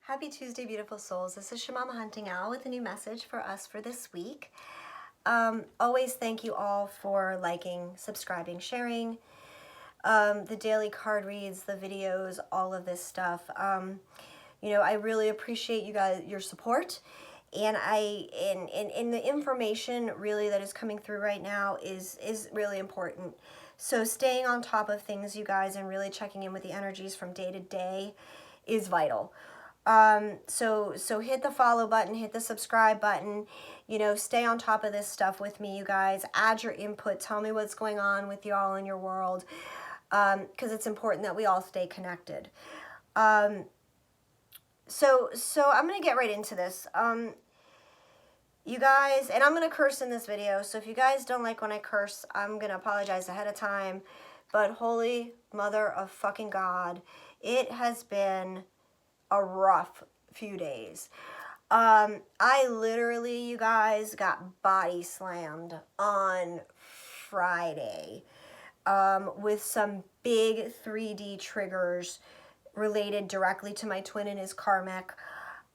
Happy Tuesday, beautiful souls. This is Shamama Hunting Owl with a new message for us for this week. Always thank you all for liking, subscribing, sharing the daily card reads, the videos, all of this stuff. I really appreciate you guys, your support. And in the information really that is coming through right now is really important. So staying on top of things, you guys, and really checking in with the energies from day to day is vital. So hit the follow button, hit the subscribe button, stay on top of this stuff with me, you guys. Add your input. Tell me what's going on with y'all in your world, because it's important that we all stay connected. So I'm going to get right into this. You guys, and I'm going to curse in this video, so if you guys don't like when I curse, I'm going to apologize ahead of time. But holy mother of fucking God, it has been a rough few days. I literally, you guys, got body slammed on Friday with some big 3D triggers related directly to my twin and his karmic.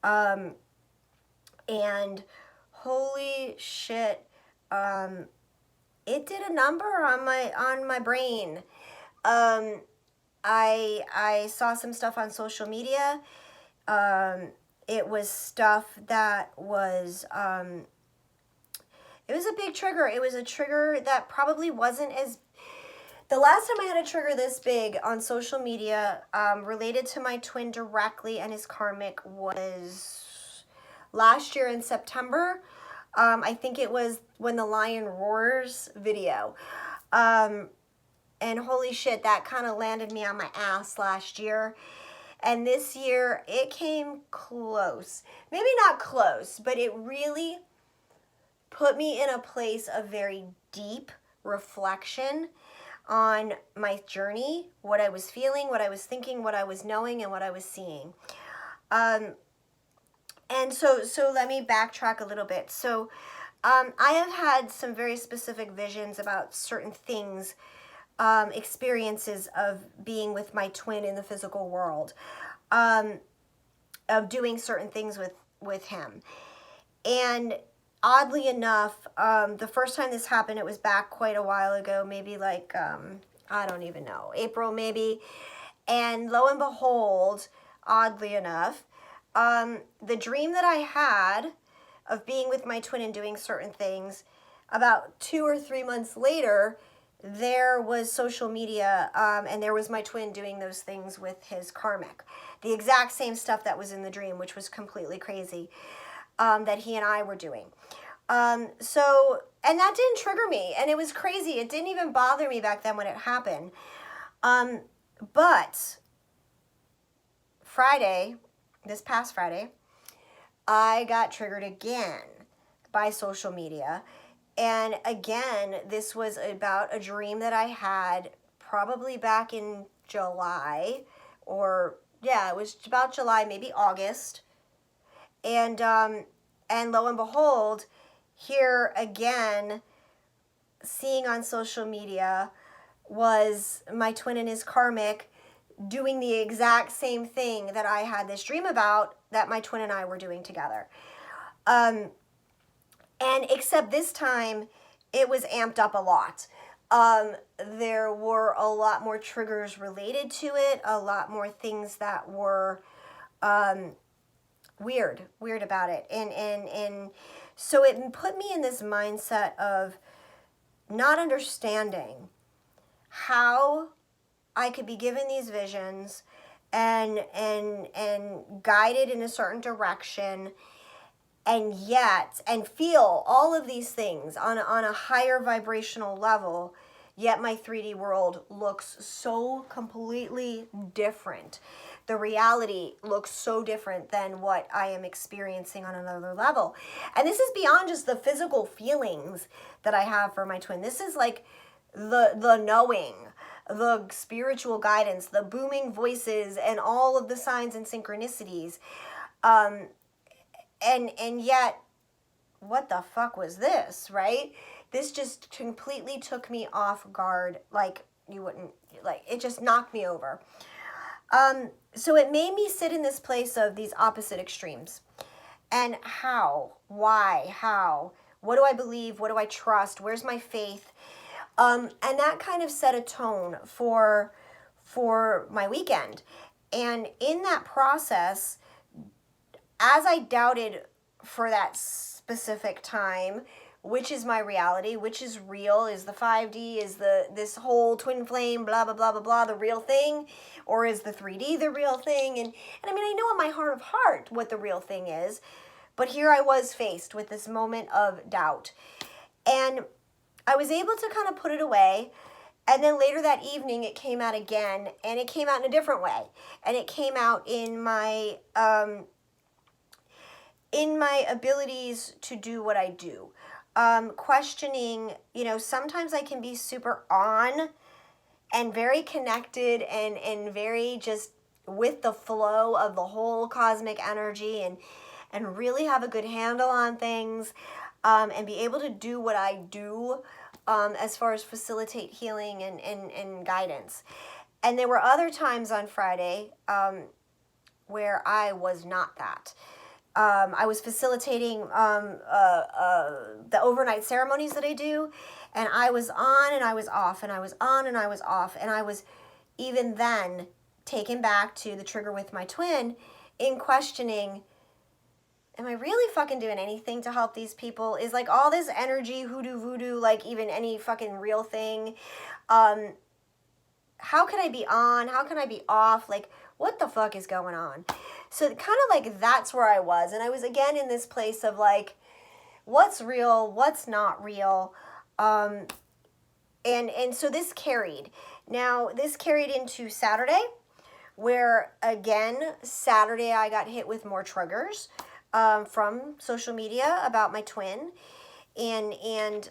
And holy shit, it did a number on my brain. I saw some stuff on social media. It was stuff that was, it was a big trigger. It was a trigger that probably wasn't as, the last time I had a trigger this big on social media, related to my twin directly and his karmic was last year in September. I think it was when the lion roars video. And holy shit, that kind of landed me on my ass last year. And this year, it came close. Maybe not close, but it really put me in a place of very deep reflection on my journey, what I was feeling, what I was thinking, what I was knowing, and what I was seeing. And so let me backtrack a little bit. So I have had some very specific visions about certain things, experiences of being with my twin in the physical world, of doing certain things with him. And oddly enough, the first time this happened, it was back quite a while ago, maybe like, I don't even know, April maybe. And lo and behold, oddly enough, the dream that I had of being with my twin and doing certain things, about 2 or 3 months later, there was social media, and there was my twin doing those things with his karmic. The exact same stuff that was in the dream, which was completely crazy, that he and I were doing. And that didn't trigger me, and it was crazy. It didn't even bother me back then when it happened. But Friday, this past Friday, I got triggered again by social media. And again, this was about a dream that I had probably back in July, or yeah, it was about July, maybe August. And lo and behold, here again, seeing on social media was my twin and his karmic doing the exact same thing that I had this dream about that my twin and I were doing together. And except this time, it was amped up a lot. There were a lot more triggers related to it, a lot more things that were weird about it. And so it put me in this mindset of not understanding how I could be given these visions and guided in a certain direction, and feel all of these things on a higher vibrational level, yet my 3D world looks so completely different. The reality looks so different than what I am experiencing on another level. And this is beyond just the physical feelings that I have for my twin. This is like the knowing, the spiritual guidance, the booming voices, and all of the signs and synchronicities. And yet, what the fuck was this, right? This just completely took me off guard, like you wouldn't, like it just knocked me over. So it made me sit in this place of these opposite extremes. And how, why, how, what do I believe? What do I trust? Where's my faith? And that kind of set a tone for my weekend. And in that process, as I doubted for that specific time, which is my reality, which is real, is the 5D, is this whole twin flame, blah, blah, blah, blah, blah, the real thing, or is the 3D the real thing? And I mean, I know in my heart of heart what the real thing is, but here I was faced with this moment of doubt. And I was able to kind of put it away. And then later that evening, it came out again, and it came out in a different way. And it came out in my abilities to do what I do. Questioning, sometimes I can be super on and very connected and very just with the flow of the whole cosmic energy and really have a good handle on things, and be able to do what I do, as far as facilitate healing and guidance. And there were other times on Friday where I was not that. I was facilitating the overnight ceremonies that I do, and I was on and I was off, and I was on and I was off, and I was even then taken back to the trigger with my twin in questioning, am I really fucking doing anything to help these people? Is like all this energy, hoodoo voodoo, like even any fucking real thing? How can I be on? How can I be off? Like, what the fuck is going on? So kind of like that's where I was. And I was again in this place of like, what's real? What's not real? And so this carried. Now, this carried into Saturday, where again, Saturday I got hit with more triggers from social media about my twin. And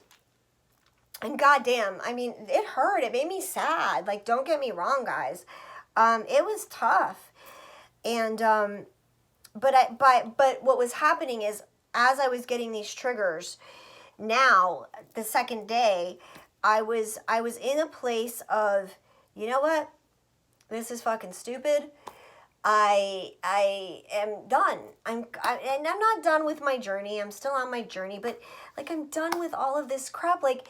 goddamn, I mean, it hurt. It made me sad. Like, don't get me wrong, guys. It was tough. And, but what was happening is, as I was getting these triggers, now, the second day, I was in a place of, you know what? This is fucking stupid. I am done. And I'm not done with my journey. I'm still on my journey, but like, I'm done with all of this crap. Like,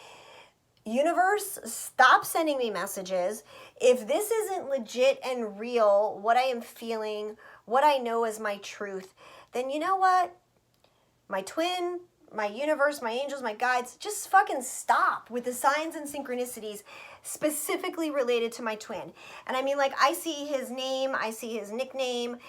universe, stop sending me messages. If this isn't legit and real, what I am feeling, what I know is my truth, then you know what? My twin, my universe, my angels, my guides, just fucking stop with the signs and synchronicities specifically related to my twin. And I mean, like, I see his name, I see his nickname,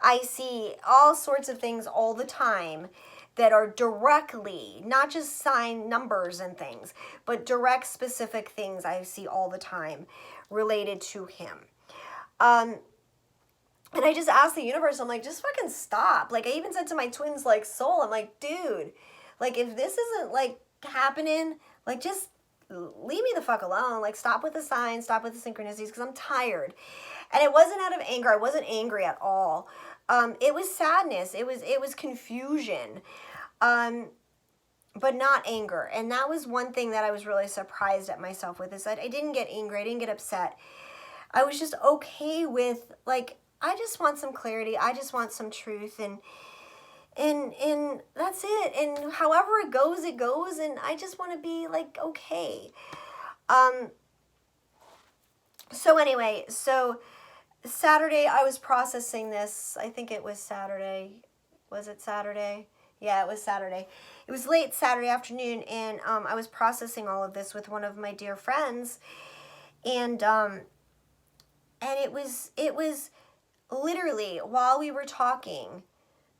I see all sorts of things all the time that are directly, not just sign numbers and things, but direct specific things I see all the time related to him. And I just asked the universe, I'm like, just fucking stop. Like, I even said to my twin's like soul, I'm like, dude, like, if this isn't like happening, like, just leave me the fuck alone. Like, stop with the signs, stop with the synchronicities, because I'm tired. And it wasn't out of anger. I wasn't angry at all. It was sadness. It was confusion, but not anger. And that was one thing that I was really surprised at myself with, is that I didn't get angry. I didn't get upset. I was just okay with, like, I just want some clarity. I just want some truth, and that's it. And however it goes, and I just want to be like, okay. So anyway, so Saturday I was processing this. I think it was Saturday. Was it Saturday? Yeah, it was Saturday. It was late Saturday afternoon, and I was processing all of this with one of my dear friends, and it was literally, while we were talking,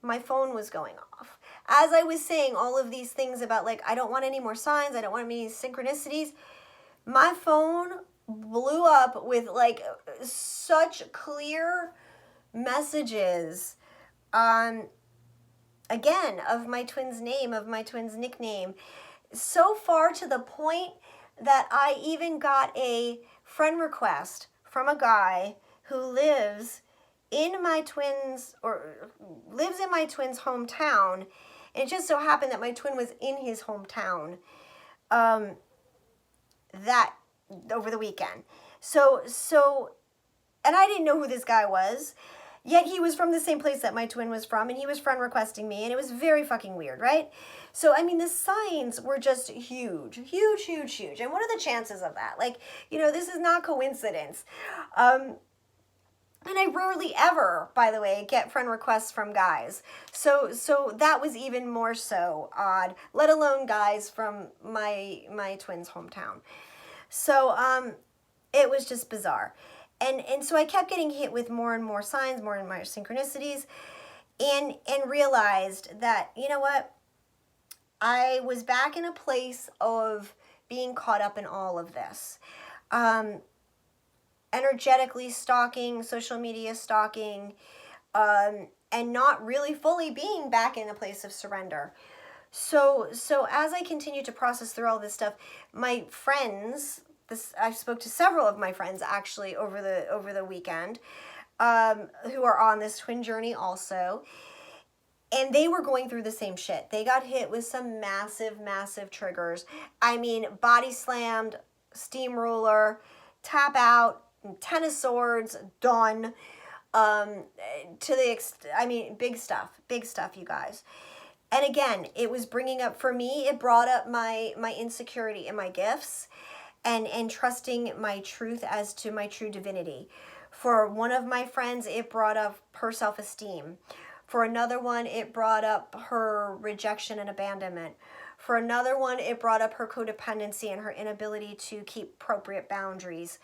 my phone was going off. As I was saying all of these things about, like, I don't want any more signs, I don't want any synchronicities, my phone blew up with, like, such clear messages, again, of my twin's name, of my twin's nickname, so far to the point that I even got a friend request from a guy who lives in my twin's hometown, and it just so happened that my twin was in his hometown that over the weekend. So And I didn't know who this guy was. Yet he was from the same place that my twin was from, and he was friend requesting me, and it was very fucking weird, right? So, I mean, the signs were just huge, huge, huge, huge. And what are the chances of that? Like, you know, this is not coincidence. And I rarely ever, by the way, get friend requests from guys. So that was even more so odd, let alone guys from my twin's hometown. So, it was just bizarre. And so I kept getting hit with more and more signs, more and more synchronicities, and realized that, you know what? I was back in a place of being caught up in all of this. Energetically stalking, social media stalking, and not really fully being back in a place of surrender. So as I continue to process through all this stuff, my friends, I spoke to several of my friends actually over the weekend, who are on this twin journey also, and they were going through the same shit. They got hit with some massive, massive triggers. I mean, body slammed, steamroller, tap out, 10 of swords, done. Big stuff, you guys. And again, it was bringing up, for me, it brought up my insecurity in my gifts, and trusting my truth as to my true divinity. For one of my friends, it brought up her self-esteem. For another one, it brought up her rejection and abandonment. For another one, it brought up her codependency and her inability to keep appropriate boundaries.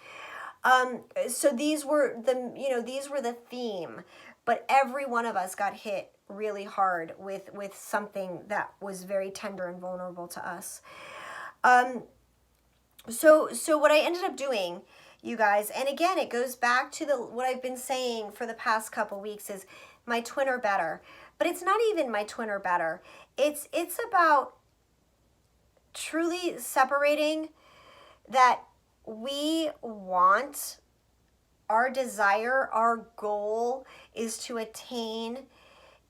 So these were the theme, but every one of us got hit really hard with something that was very tender and vulnerable to us. So what I ended up doing, you guys, and again, it goes back to what I've been saying for the past couple weeks, is my twin or better. But it's not even my twin or better. It's about truly separating that we want, our desire, our goal is to attain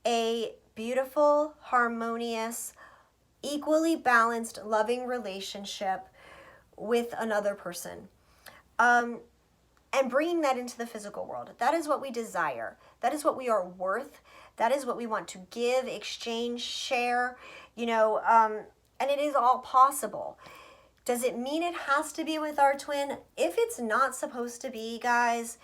a beautiful, harmonious, equally balanced, loving relationship with another person. And bringing that into the physical world. That is what we desire. That is what we are worth. That is what we want to give, exchange, share, and it is all possible. Does it mean it has to be with our twin? If it's not supposed to be, guys,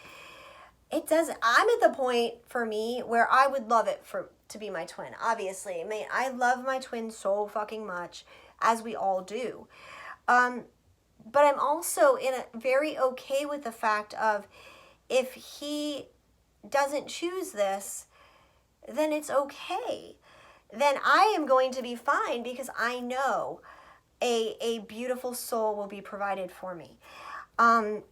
it does. I'm at the point, for me, where I would love it to be my twin, obviously. I mean, I love my twin so fucking much, as we all do. But I'm also very okay with the fact of, if he doesn't choose this, then it's okay. Then I am going to be fine, because I know a beautiful soul will be provided for me. And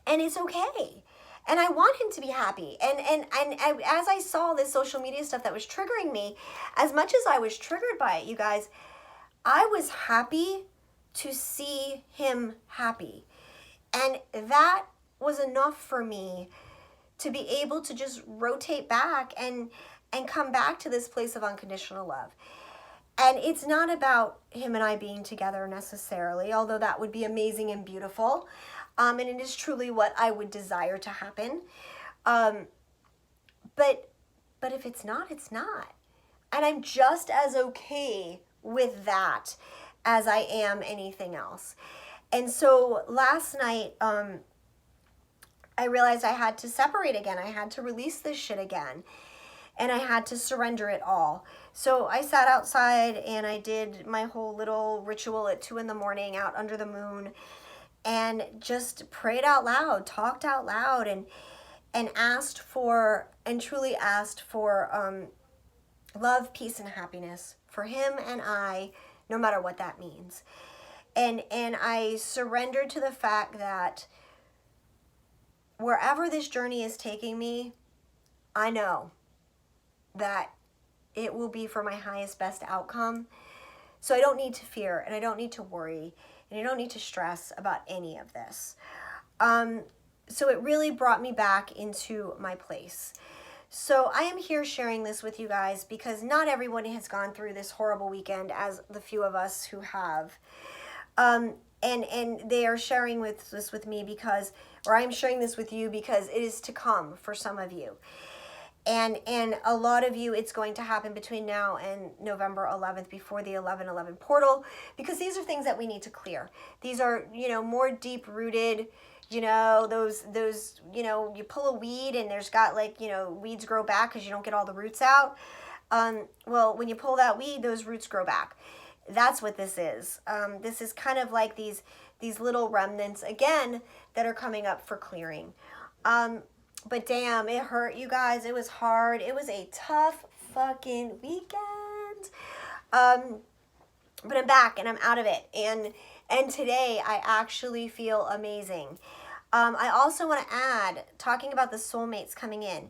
it's okay. And I want him to be happy. And as I saw this social media stuff that was triggering me, as much as I was triggered by it, you guys, I was happy to see him happy. And that was enough for me to be able to just rotate back and come back to this place of unconditional love. And it's not about him and I being together necessarily, although that would be amazing and beautiful. And it is truly what I would desire to happen. But if it's not, it's not. And I'm just as okay with that as I am anything else. And so last night, I realized I had to separate again. I had to release this shit again. And I had to surrender it all. So I sat outside and I did my whole little ritual at 2 a.m. out under the moon, and just prayed out loud, talked out loud, and asked for, and truly asked for love, peace, and happiness for him and I, no matter what that means. And I surrendered to the fact that wherever this journey is taking me, I know that it will be for my highest, best outcome. So I don't need to fear, and I don't need to worry, and I don't need to stress about any of this. So it really brought me back into my place. So I am here sharing this with you guys because not everyone has gone through this horrible weekend as the few of us who have. and they are sharing this with me because, or I'm sharing this with you because it is to come for some of you. And a lot of you, it's going to happen between now and November 11th, before the 11/11 portal, because these are things that we need to clear. These are, you know, more deep rooted, you know, those, you know, you pull a weed and there's got, like, you know, weeds grow back because you don't get all the roots out. Well, when you pull that weed, those roots grow back. That's what this is. This is kind of like these little remnants, again, that are coming up for clearing. But damn, it hurt, you guys. It was hard. It was a tough fucking weekend. But I'm back and I'm out of it. And today I actually feel amazing. I also want to add, talking about the soulmates coming in,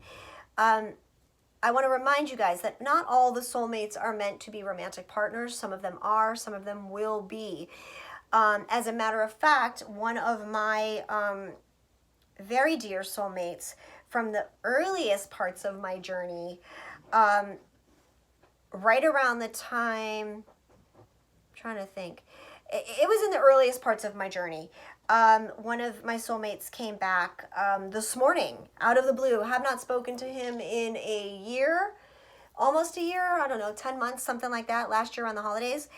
I want to remind you guys that not all the soulmates are meant to be romantic partners. Some of them are, some of them will be. As a matter of fact, one of my very dear soulmates from the earliest parts of my journey, right around the time, I'm trying to think, it was in the earliest parts of my journey. One of my soulmates came back this morning out of the blue. Have not spoken to him in a year, almost a year, I don't know, 10 months, something like that, last year on the holidays.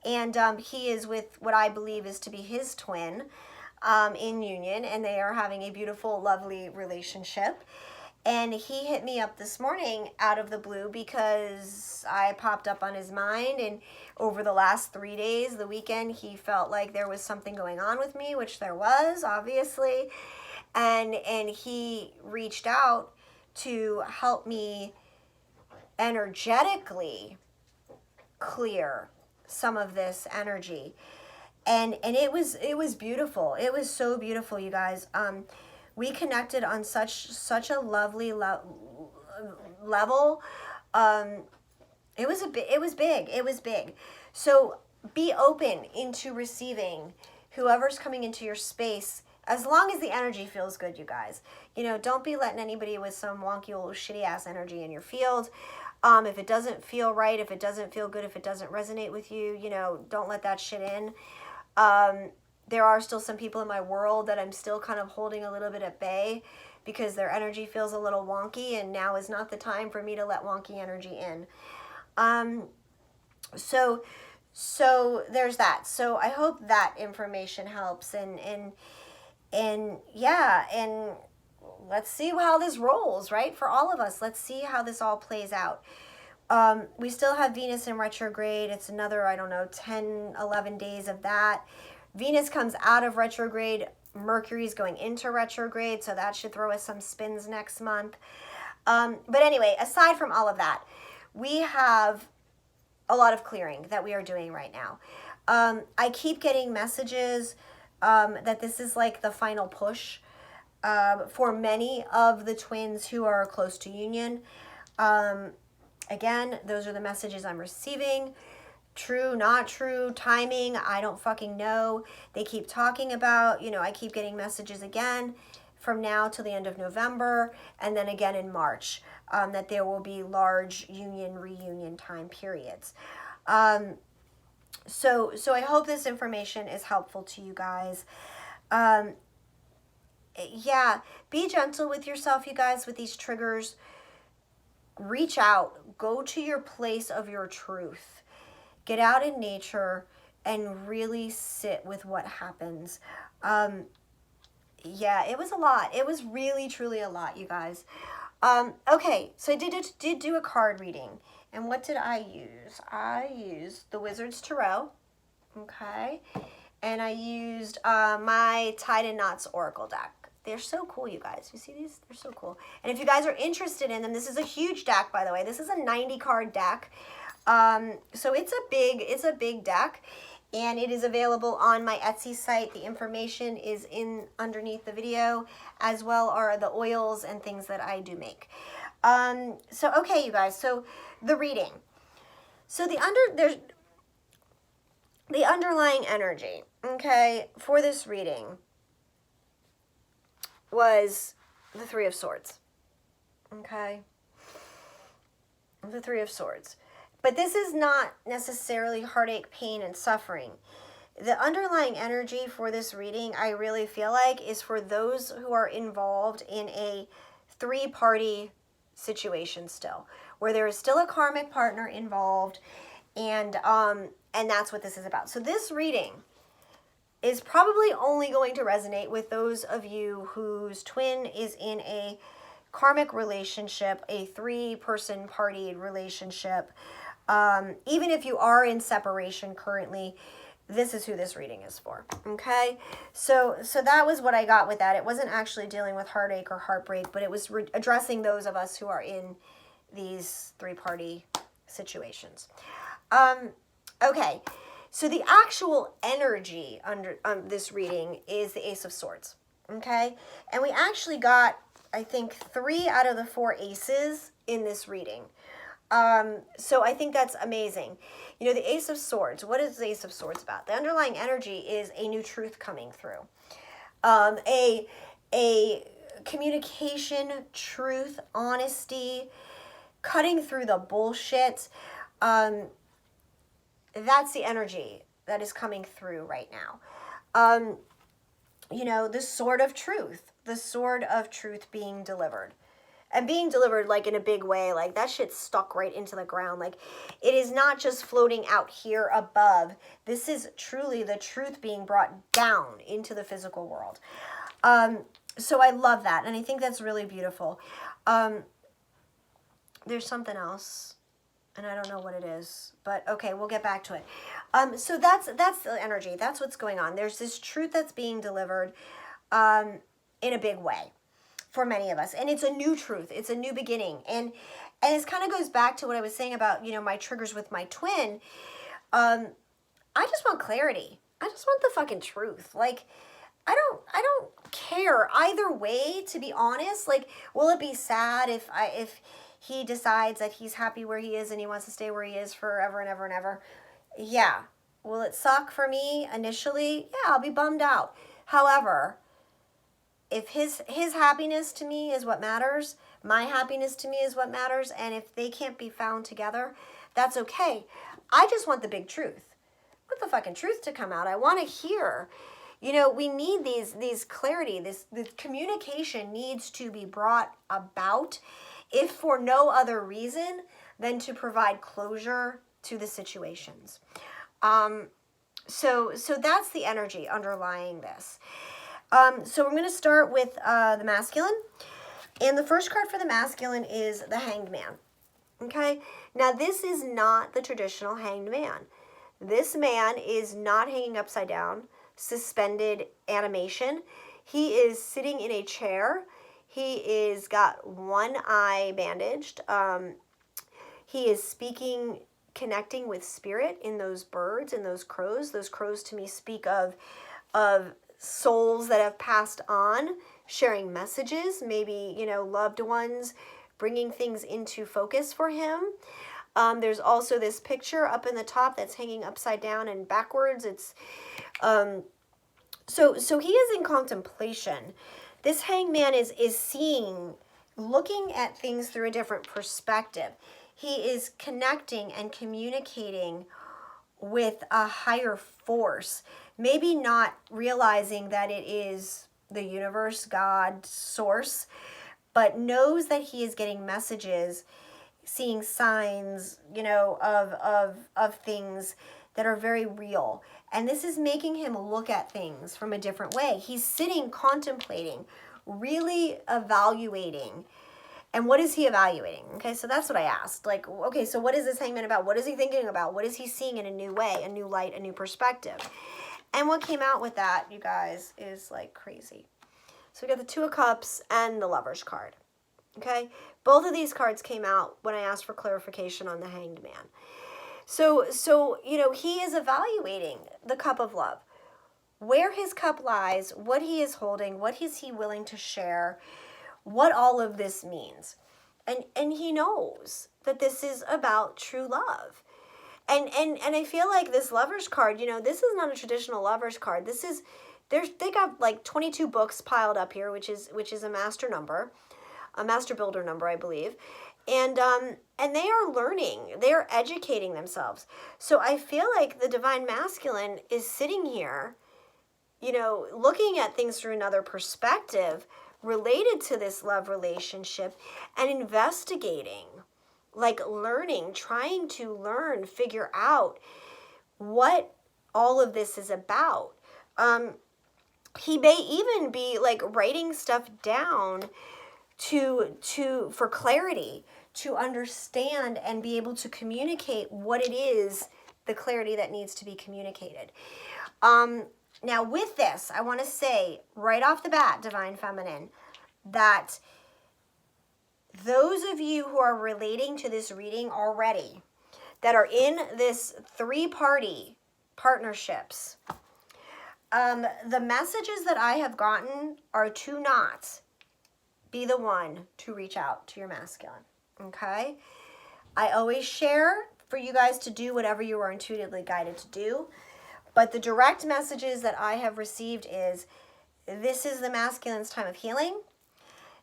And he is with what I believe is to be his twin in union, and they are having a beautiful, lovely relationship. And he hit me up this morning out of the blue because I popped up on his mind, and over the last 3 days, the weekend, he felt like there was something going on with me, which there was, obviously. And he reached out to help me energetically clear some of this energy. And it was beautiful. It was so beautiful, you guys. We connected on such a lovely level. It was big. It was big. So be open into receiving whoever's coming into your space, as long as the energy feels good, you guys. You know, don't be letting anybody with some wonky old shitty ass energy in your field. If it doesn't feel right, if it doesn't feel good, if it doesn't resonate with you, you know, don't let that shit in. There are still some people in my world that I'm still kind of holding a little bit at bay because their energy feels a little wonky, and now is not the time for me to let wonky energy in. So there's that. So I hope that information helps, and yeah, and let's see how this rolls, right? For all of us, let's see how this all plays out. We still have Venus in retrograde. It's another, I don't know, 10, 11 days of that. Venus comes out of retrograde. Mercury's going into retrograde, so that should throw us some spins next month. But anyway, aside from all of that, we have a lot of clearing that we are doing right now. I keep getting messages that this is like the final push for many of the twins who are close to union. Again, those are the messages I'm receiving. True, not true, timing, I don't fucking know. They keep talking about, you know, I keep getting messages again from now till the end of November, and then again in March, that there will be large union, reunion time periods. So I hope this information is helpful to you guys. Yeah, be gentle with yourself, you guys, with these triggers. Reach out, go to your place of your truth. Get out in nature and really sit with what happens. Yeah, it was a lot. It was really, truly a lot, you guys. Okay, so I did do a card reading. And what did I use? I used the Wizard's Tarot. Okay. And I used my Tied in Knots Oracle deck. They're so cool, you guys. You see these? They're so cool. And if you guys are interested in them, this is a huge deck, by the way. This is a 90 card deck. So it's a big deck, and it is available on my Etsy site. The information is in underneath the video, as well are the oils and things that I do make. So okay, you guys. So the reading. So the underlying energy, okay, for this reading was the Three of Swords. Okay? The Three of Swords. But this is not necessarily heartache, pain, and suffering. The underlying energy for this reading, I really feel like, is for those who are involved in a three-party situation still, where there is still a karmic partner involved, and that's what this is about. So this reading is probably only going to resonate with those of you whose twin is in a karmic relationship, a three-person party relationship. Even if you are in separation currently, this is who this reading is for. Okay, so that was what I got with that. It wasn't actually dealing with heartache or heartbreak, but it was addressing those of us who are in these three-party situations. Okay, so the actual energy under this reading is the Ace of Swords. Okay, and we actually got, I think, 3 out of the 4 aces in this reading. So I think that's amazing. You know, the Ace of Swords, what is the Ace of Swords about? The underlying energy is a new truth coming through. A communication, truth, honesty, cutting through the bullshit. That's the energy that is coming through right now. You know, the sword of truth being delivered. And being delivered, like, in a big way. Like, that shit's stuck right into the ground. Like, it is not just floating out here above. This is truly the truth being brought down into the physical world. So I love that. And I think that's really beautiful. There's something else, and I don't know what it is. But, okay, we'll get back to it. So that's the energy. That's what's going on. There's this truth that's being delivered in a big way for many of us, and it's a new truth. It's a new beginning, and it kind of goes back to what I was saying about, you know, my triggers with my twin. I just want clarity. I just want the fucking truth. Like, I don't care either way, to be honest. Like, will it be sad if he decides that he's happy where he is and he wants to stay where he is forever and ever and ever? Yeah. Will it suck for me initially? Yeah, I'll be bummed out. However, if his happiness to me is what matters, my happiness to me is what matters, and if they can't be found together, that's okay. I just want the big truth. I want the fucking truth to come out. I want to hear. You know, we need these clarity. This communication needs to be brought about, if for no other reason than to provide closure to the situations. So that's the energy underlying this. So we're going to start with the masculine. And the first card for the masculine is the Hanged Man. Okay? Now, this is not the traditional Hanged Man. This man is not hanging upside down, suspended animation. He is sitting in a chair. He is got one eye bandaged. He is speaking, connecting with spirit in those birds and those crows. Those crows to me speak of souls that have passed on, sharing messages, maybe, you know, loved ones, bringing things into focus for him. There's also this picture up in the top that's hanging upside down and backwards. It's so he is in contemplation. This hangman is seeing, looking at things through a different perspective. He is connecting and communicating with a higher force, maybe not realizing that it is the universe, God, source, but knows that he is getting messages, seeing signs, you know, of things that are very real. And this is making him look at things from a different way. He's sitting, contemplating, really evaluating. And what is he evaluating? Okay, so that's what I asked. Like, okay, so what is this hangman about? What is he thinking about? What is he seeing in a new way, a new light, a new perspective? And what came out with that, you guys, is like crazy. So we got the Two of Cups and the Lover's card. Okay, both of these cards came out when I asked for clarification on the Hanged Man. So you know, he is evaluating the cup of love, where his cup lies, what he is holding, what is he willing to share, what all of this means. And he knows that this is about true love. And I feel like this Lover's card, you know, this is not a traditional Lover's card. This is, they got like 22 books piled up here, which is a master number, a master builder number, I believe. and they are learning, they are educating themselves. So I feel like the divine masculine is sitting here, you know, looking at things through another perspective related to this love relationship and investigating, like learning, trying to learn, figure out what all of this is about. He may even be like writing stuff down for clarity, to understand and be able to communicate what it is, the clarity that needs to be communicated. Now with this, I want to say right off the bat, Divine Feminine, that those of you who are relating to this reading already, that are in this 3-party partnerships, the messages that I have gotten are to not be the one to reach out to your masculine, okay? I always share for you guys to do whatever you are intuitively guided to do, but the direct messages that I have received is, this is the masculine's time of healing.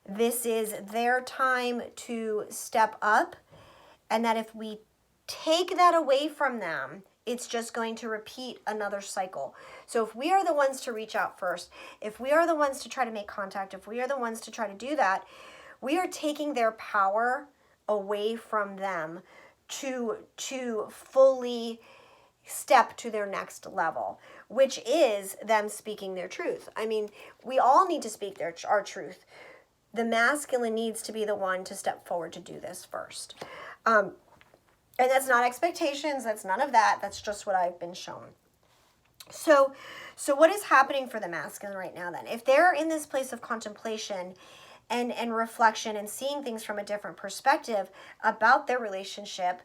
This is their time to step up, and that if we take that away from them, it's just going to repeat another cycle. So if we are the ones to reach out first, if we are the ones to try to make contact, if we are the ones to try to do that, we are taking their power away from them to fully step to their next level, which is them speaking their truth. I mean, we all need to speak our truth. The masculine needs to be the one to step forward to do this first. And that's not expectations. That's none of that. That's just what I've been shown. So what is happening for the masculine right now then? If they're in this place of contemplation and reflection and seeing things from a different perspective about their relationship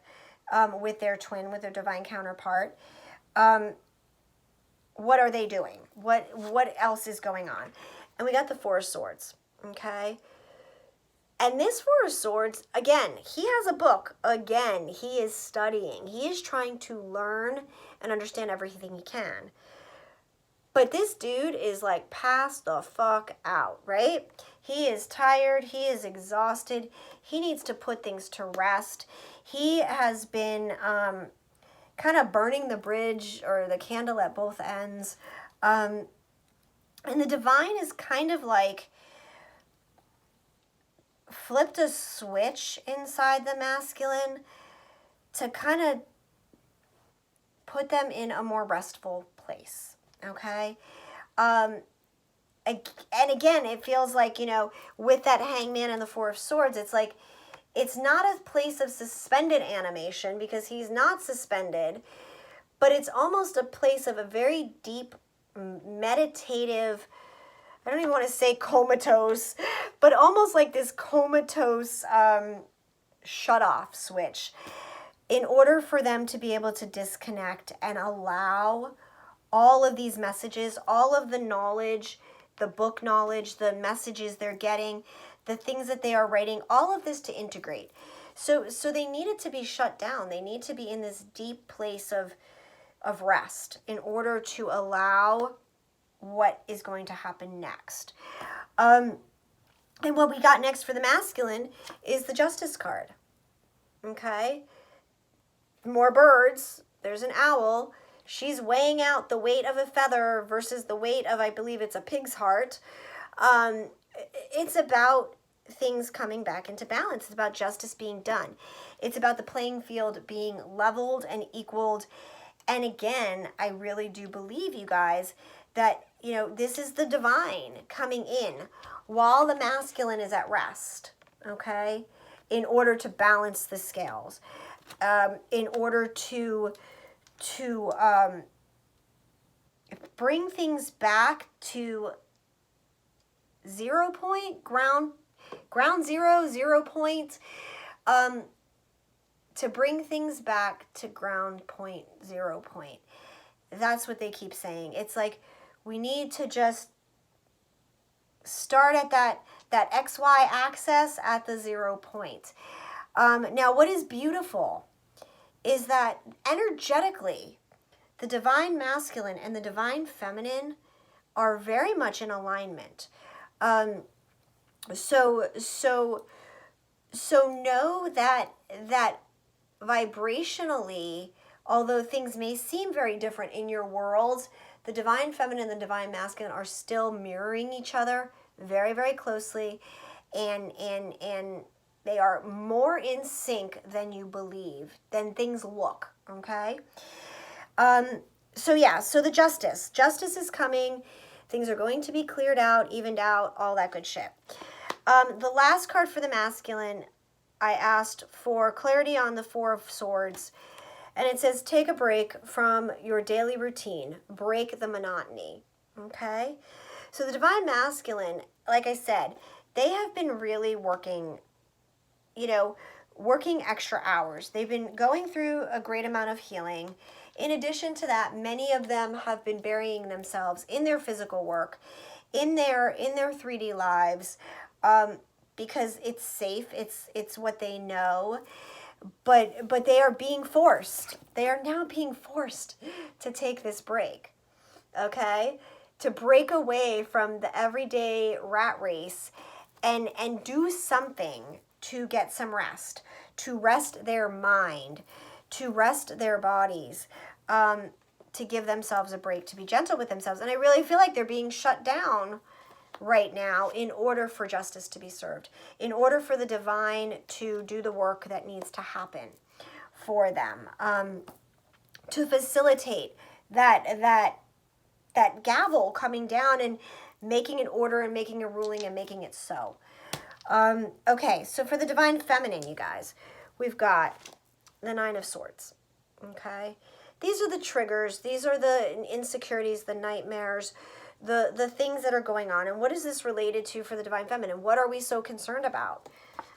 with their twin, with their divine counterpart, what are they doing? What else is going on? And we got the 4 of Swords, okay? And this 4 of Swords, again, he has a book. Again, he is studying. He is trying to learn and understand everything he can. But this dude is like passed the fuck out, right? He is tired. He is exhausted. He needs to put things to rest. He has been kind of burning the bridge or the candle at both ends. And the divine is kind of like flipped a switch inside the masculine to kind of put them in a more restful place, okay? And again, it feels like, you know, with that Hangman and the 4 of Swords, it's like, it's not a place of suspended animation because he's not suspended, but it's almost a place of a very deep, meditative, I don't even want to say comatose, but almost like this comatose shut-off switch in order for them to be able to disconnect and allow all of these messages, all of the knowledge, the book knowledge, the messages they're getting, the things that they are writing, all of this to integrate. So they need it to be shut down. They need to be in this deep place of rest in order to allow what is going to happen next. And what we got next for the masculine is the Justice card. Okay? More birds. There's an owl. She's weighing out the weight of a feather versus the weight of, I believe it's a pig's heart. It's about things coming back into balance. It's about justice being done. It's about the playing field being leveled and equaled. And again, I really do believe, you guys, that, you know, this is the divine coming in while the masculine is at rest, okay, in order to balance the scales, in order to bring things back to 0 point, ground zero, 0 point, to bring things back to ground point, 0 point. That's what they keep saying. It's like, we need to just start at that XY axis at the 0 point. Now, what is beautiful is that energetically, the divine masculine and the divine feminine are very much in alignment. So So know that vibrationally, although things may seem very different in your world, the divine feminine and the divine masculine are still mirroring each other very, very closely, and they are more in sync than you believe, than things look. Okay. So yeah, so the justice is coming. Things are going to be cleared out, evened out, all that good shit. The last card for the masculine, I asked for clarity on the Four of Swords. And it says, take a break from your daily routine. Break the monotony. Okay? So the divine masculine, like I said, they have been really working, working extra hours. They've been going through a great amount of healing. In addition to that, many of them have been burying themselves in their physical work, in their 3D lives, because it's safe. It's what they know. But they are being forced. They are now being forced to take this break. Okay? To break away from the everyday rat race and do something to get some rest, to rest their mind, to rest their bodies, to give themselves a break, to be gentle with themselves. And I really feel like they're being shut down right now in order for justice to be served, in order for the divine to do the work that needs to happen for them, to facilitate that gavel coming down and making an order and making a ruling and making it so. Okay, so for the divine feminine, you guys, we've got the Nine of Swords. Okay, these are the triggers. These are the insecurities, the nightmares, the things that are going on. And what is this related to for the divine feminine? What are we so concerned about?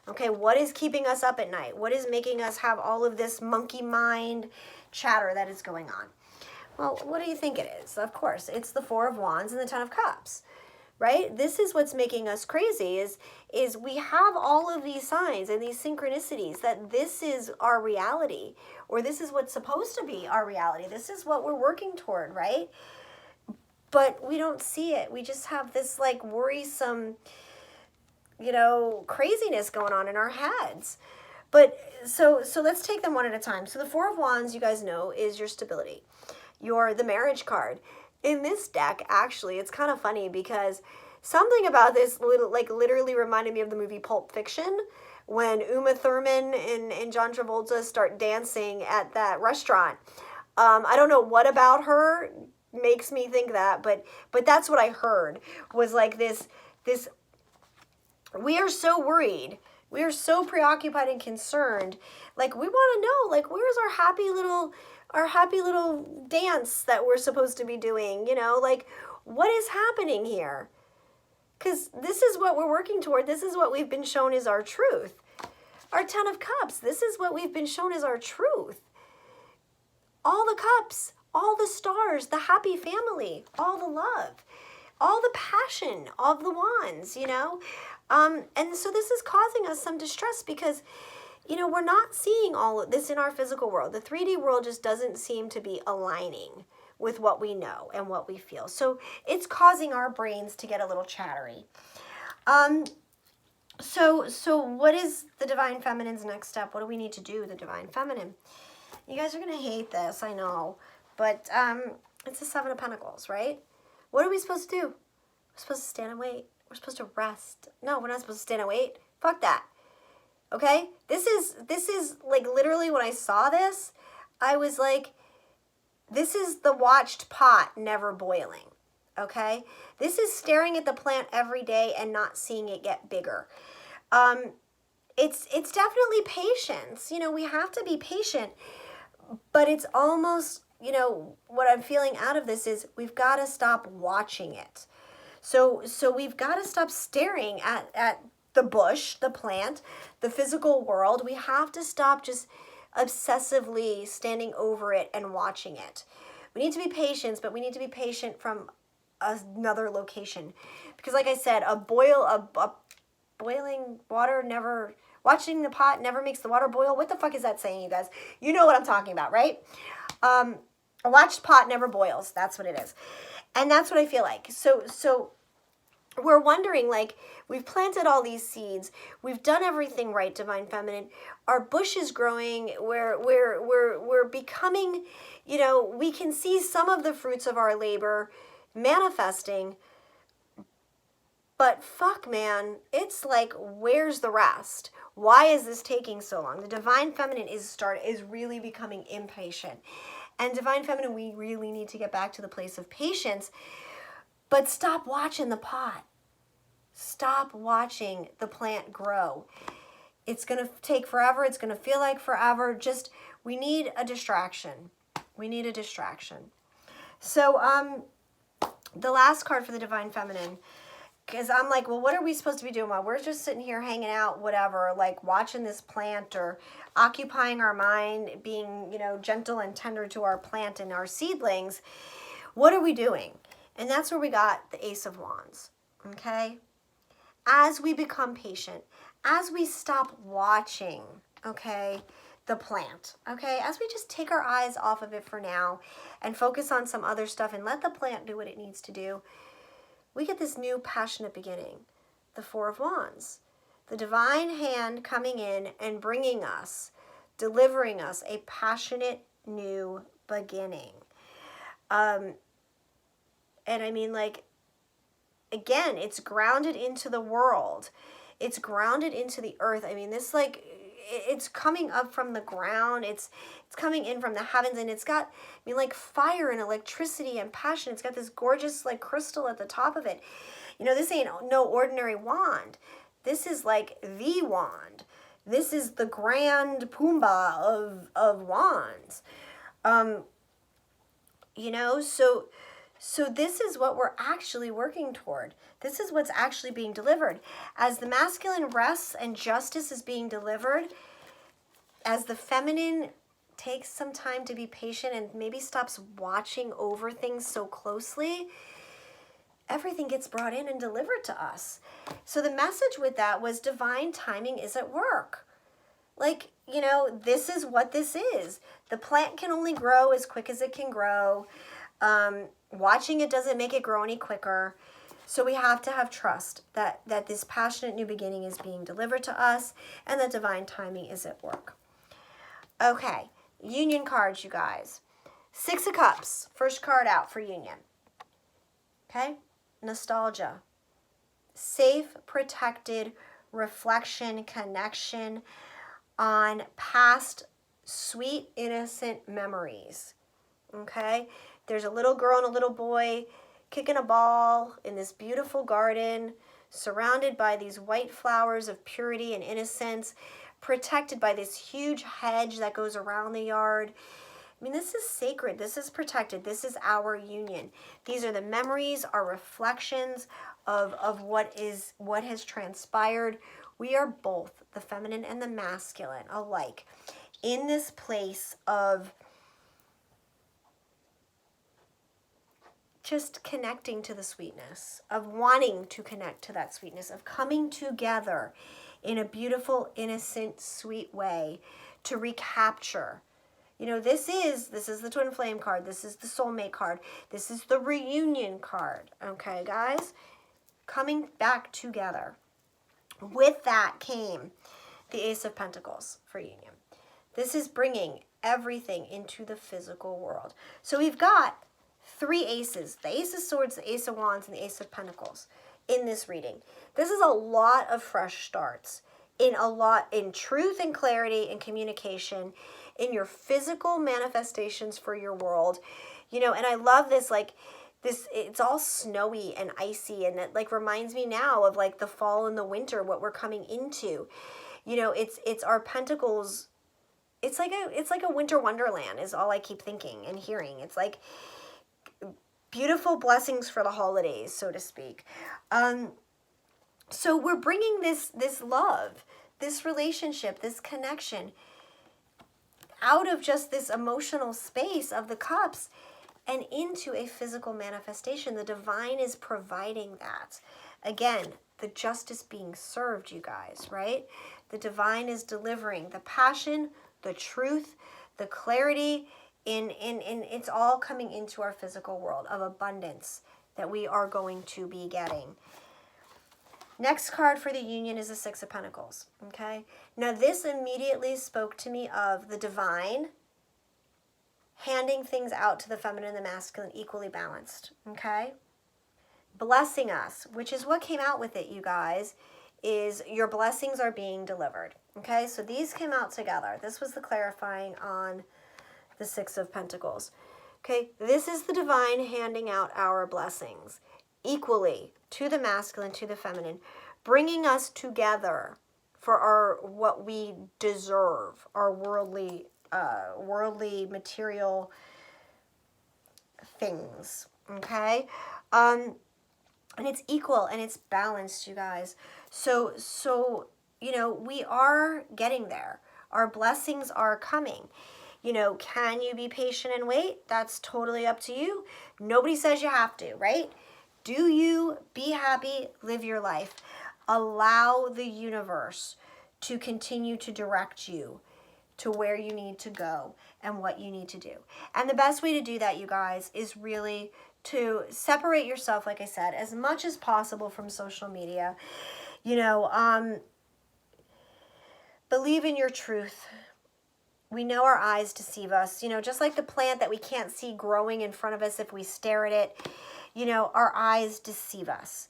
Okay, what is keeping us up at night? What is making us have all of this monkey mind chatter that is going on? Well, what do you think it is? Of course, it's the Four of Wands and the Ten of Cups, right? This is what's making us crazy is we have all of these signs and these synchronicities that this is our reality, or this is what's supposed to be our reality. This is what we're working toward, right? But we don't see it. We just have this like worrisome, craziness going on in our heads. But so let's take them one at a time. So the Four of Wands, you guys know, is your stability. You're the marriage card. In this deck, actually, it's kind of funny because something about this literally reminded me of the movie Pulp Fiction, when Uma Thurman and John Travolta start dancing at that restaurant. I don't know what about her makes me think that, but that's what I heard, was like this we are so worried, we are so preoccupied and concerned, like we want to know, like, where's our happy little dance that we're supposed to be doing, like, what is happening here? Because this is what we're working toward. This is what we've been shown is our truth. Our Ten of Cups, this is what we've been shown is our truth. All the cups, all the stars, the happy family, all the love, all the passion of the wands, and so this is causing us some distress because, we're not seeing all of this in our physical world. The 3D world just doesn't seem to be aligning with what we know and what we feel. So it's causing our brains to get a little chattery. So what is the divine feminine's next step? What do we need to do with the divine feminine? You guys are going to hate this, I know. But it's the Seven of Pentacles, right? What are we supposed to do? We're supposed to stand and wait. We're supposed to rest. No, we're not supposed to stand and wait. Fuck that. Okay? This is like literally when I saw this, I was like, this is the watched pot never boiling. Okay? This is staring at the plant every day and not seeing it get bigger. It's definitely patience. We have to be patient, but it's almost, what I'm feeling out of this is we've got to stop watching it. So we've got to stop staring at the bush, the plant, the physical world. We have to stop just obsessively standing over it and watching it. We need to be patient, but we need to be patient from another location. Because like I said, a boiling water never, watching the pot never makes the water boil. What the fuck is that saying, you guys? You know what I'm talking about, right? A watched pot never boils. That's what it is. And that's what I feel like. So we're wondering, like, we've planted all these seeds, we've done everything right, Divine Feminine, our bush is growing, we're becoming, you know, we can see some of the fruits of our labor manifesting, but fuck, man, it's like, where's the rest? Why is this taking so long? The Divine Feminine is really becoming impatient. And Divine Feminine, we really need to get back to the place of patience, but stop watching the pot. Stop watching the plant grow. It's going to take forever. It's going to feel like forever. Just, we need a distraction. We need a distraction. So, the last card for the Divine Feminine, because I'm like, well, what are we supposed to be doing while we're just sitting here hanging out, whatever, like watching this plant or occupying our mind, being, you know, gentle and tender to our plant and our seedlings. What are we doing? And that's where we got the Ace of Wands, okay? As we become patient, as we stop watching, okay, the plant, okay, as we just take our eyes off of it for now and focus on some other stuff and let the plant do what it needs to do, we get this new passionate beginning, the Four of Wands, the divine hand coming in and bringing us, delivering us a passionate new beginning. And I mean, like, again, it's grounded into the world. It's grounded into the earth. I mean, this, like, it's coming up from the ground. It's coming in from the heavens, and it's got, I mean, like, fire and electricity and passion. It's got this gorgeous, like, crystal at the top of it. You know, this ain't no ordinary wand. This is like the wand. This is the grand Pumbaa of wands. You know, so this is what we're actually working toward. This is what's actually being delivered. As the masculine rests and justice is being delivered, as the feminine takes some time to be patient and maybe stops watching over things so closely, everything gets brought in and delivered to us. So the message with that was divine timing is at work. Like, you know, this is what this is. The plant can only grow as quick as it can grow. Watching it doesn't make it grow any quicker. So we have to have trust that this passionate new beginning is being delivered to us and that divine timing is at work. Okay, union cards, you guys. Six of Cups, first card out for union. Okay, nostalgia. Safe, protected, reflection, connection on past sweet, innocent memories. Okay, there's a little girl and a little boy kicking a ball in this beautiful garden, surrounded by these white flowers of purity and innocence, protected by this huge hedge that goes around the yard. I mean, this is sacred. This is protected. This is our union. These are the memories, our reflections of what has transpired. We are both, the feminine and the masculine, alike, in this place of just connecting to the sweetness, of wanting to connect to that sweetness, of coming together in a beautiful, innocent, sweet way to recapture. You know, this is the Twin Flame card. This is the Soulmate card. This is the Reunion card. Okay, guys? Coming back together. With that came the Ace of Pentacles for union. This is bringing everything into the physical world. So we've got three aces. The Ace of Swords, the Ace of Wands, and the Ace of Pentacles in this reading. This is a lot of fresh starts. In truth and clarity and communication, in your physical manifestations for your world. You know, and I love this, like, this, it's all snowy and icy, and it, like, reminds me now of, like, the fall and the winter, what we're coming into. You know, it's our pentacles. It's like a winter wonderland is all I keep thinking and hearing. It's like beautiful blessings for the holidays, so to speak. So we're bringing this love, this relationship, this connection out of just this emotional space of the cups and into a physical manifestation. The divine is providing that. Again, the justice being served, you guys, right? The divine is delivering the passion, the truth, the clarity, in it's all coming into our physical world of abundance that we are going to be getting. Next card for the union is the Six of Pentacles, okay? Now this immediately spoke to me of the divine handing things out to the feminine and the masculine equally balanced, okay? Blessing us, which is what came out with it, you guys, is your blessings are being delivered, okay? So these came out together. This was the clarifying on the Six of Pentacles, okay? This is the divine handing out our blessings equally to the masculine, to the feminine, bringing us together for our what we deserve, our worldly material things, okay? And it's equal and it's balanced, you guys. So you know, we are getting there. Our blessings are coming. You know, can you be patient and wait? That's totally up to you. Nobody says you have to, right? Do you be happy, live your life. Allow the universe to continue to direct you to where you need to go and what you need to do. And the best way to do that, you guys, is really to separate yourself, like I said, as much as possible from social media. You know, believe in your truth. We know our eyes deceive us. You know, just like the plant that we can't see growing in front of us if we stare at it, you know, our eyes deceive us.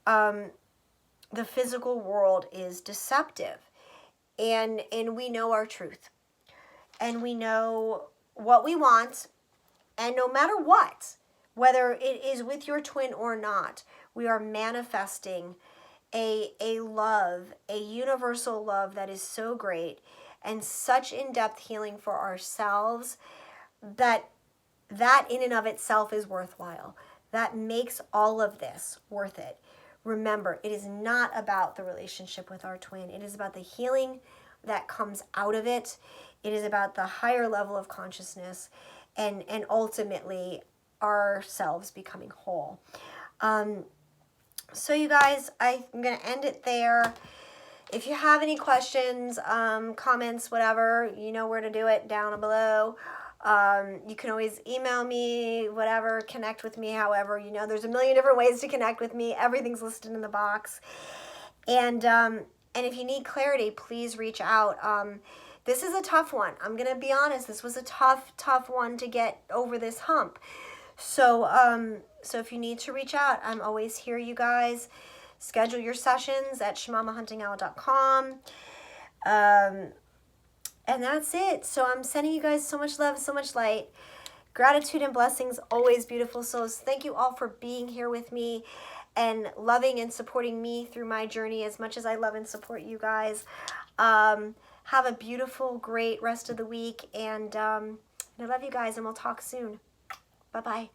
The physical world is deceptive. And we know our truth. And we know what we want. And no matter what, whether it is with your twin or not, we are manifesting a love, a universal love that is so great and such in-depth healing for ourselves that in and of itself is worthwhile. That makes all of this worth it. Remember, it is not about the relationship with our twin. It is about the healing that comes out of it. It is about the higher level of consciousness and ultimately ourselves becoming whole. So you guys, I'm going to end it there. If you have any questions, comments, whatever, you know where to do it down below. You can always email me, whatever, connect with me, however, you know, there's a million different ways to connect with me. Everything's listed in the box. And if you need clarity, please reach out. This is a tough one. I'm going to be honest. This was a tough one to get over this hump. So if you need to reach out, I'm always here, you guys. Schedule your sessions at shemamahuntingowl.com. And that's it. So I'm sending you guys so much love, so much light. Gratitude and blessings, always beautiful souls. Thank you all for being here with me and loving and supporting me through my journey as much as I love and support you guys. Have a beautiful, great rest of the week. And I love you guys, and we'll talk soon. Bye-bye.